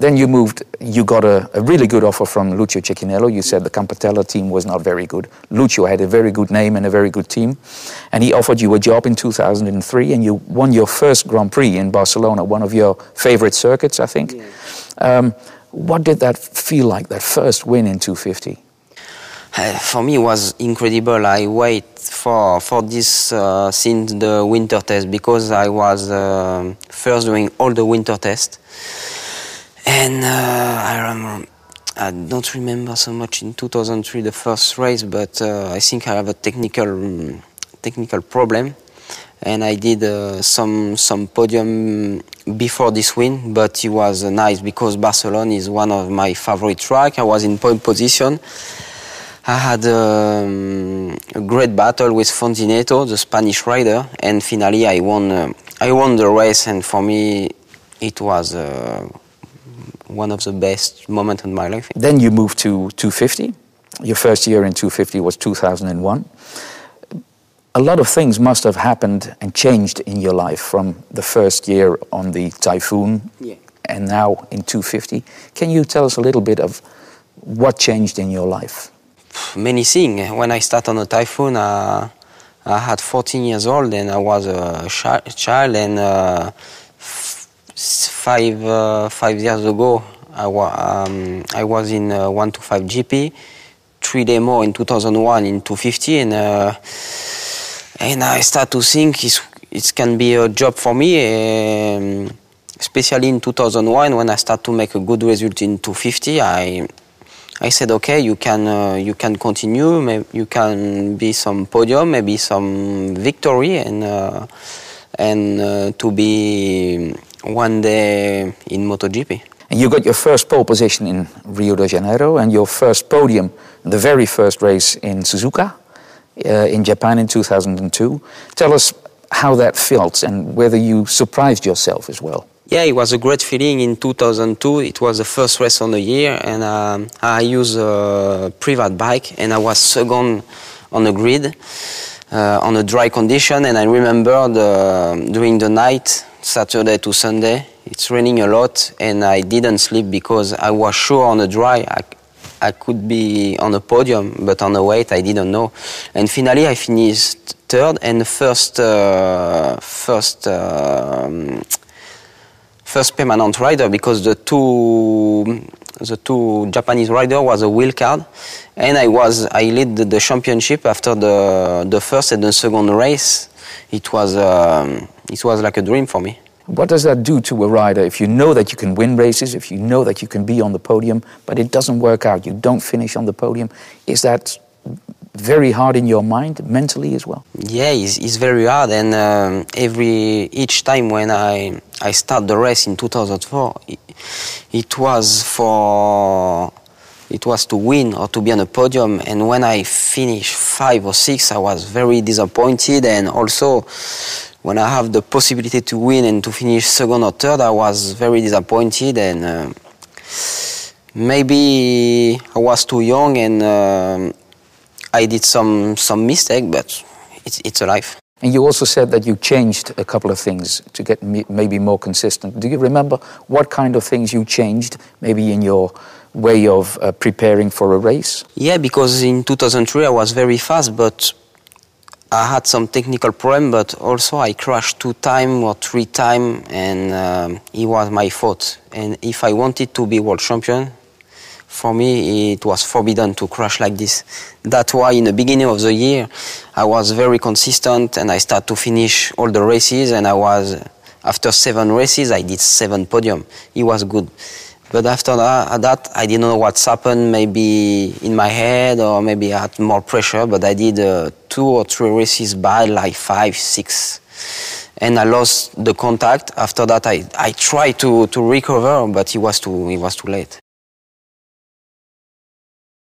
Then you got a really good offer from Lucio Cecchinello. You said the Campatella team was not very good. Lucio had a very good name and a very good team. And he offered you a job in 2003, and you won your first Grand Prix in Barcelona, one of your favorite circuits, I think. Yeah. What did that feel like, that first win in 250? For me, it was incredible. I wait for this since the winter test, because I was first doing all the winter tests. And I don't remember so much in 2003 the first race, but I think I have a technical problem, and I did some podium before this win. But it was nice because Barcelona is one of my favorite tracks. I was in pole position. I had a great battle with Fonzineto, the Spanish rider, and finally I won the race. And for me, it was one of the best moments in my life. Then you moved to 250. Your first year in 250 was 2001. A lot of things must have happened and changed in your life from the first year on the Typhoon, yeah, and now in 250. Can you tell us a little bit of what changed in your life? Many things. When I started on the Typhoon, I had 14 years old, and I was a child, and 5 years ago, I was in 125 GP, 3 days more in 2001 in 250, and I start to think it can be a job for me, especially in 2001 when I start to make a good result in 250. I said, okay, you can continue, maybe you can be some podium, maybe some victory, and to be one day in MotoGP. And you got your first pole position in Rio de Janeiro and your first podium, the very first race in Suzuka in Japan in 2002. Tell us how that felt and whether you surprised yourself as well. Yeah, it was a great feeling in 2002. It was the first race on the year, and I used a private bike, and I was second on the grid on a dry condition. And I remember during the night, Saturday to Sunday, it's raining a lot, and I didn't sleep because I was sure on the dry I could be on the podium, but on the weight I didn't know. And finally I finished third, and the first permanent rider, because the two Japanese riders was a wild card, and I led the championship after the first and the second race. It was like a dream for me. What does that do to a rider if you know that you can win races, if you know that you can be on the podium, but it doesn't work out, you don't finish on the podium? Is that very hard in your mind, mentally as well? Yeah, it's very hard, and each time when I start the race in 2004, it was to win or to be on a podium, and when I finished 5 or 6, I was very disappointed. And also when I have the possibility to win and to finish second or third, I was very disappointed, and maybe I was too young, and I did some mistake, but it's a life. And you also said that you changed a couple of things to get maybe more consistent. Do you remember what kind of things you changed, maybe in your way of preparing for a race? Yeah, because in 2003 I was very fast, but I had some technical problem, but also I crashed 2 times or 3 times, and it was my fault. And if I wanted to be world champion, for me, it was forbidden to crash like this. That's why in the beginning of the year, I was very consistent, and I started to finish all the races, and after 7 races, I did 7 podiums. It was good. But after that, I didn't know what's happened, maybe in my head, or maybe I had more pressure, but I did 2 or 3 races bad, like 5, 6. And I lost the contact. After that, I tried to recover, but it was too late.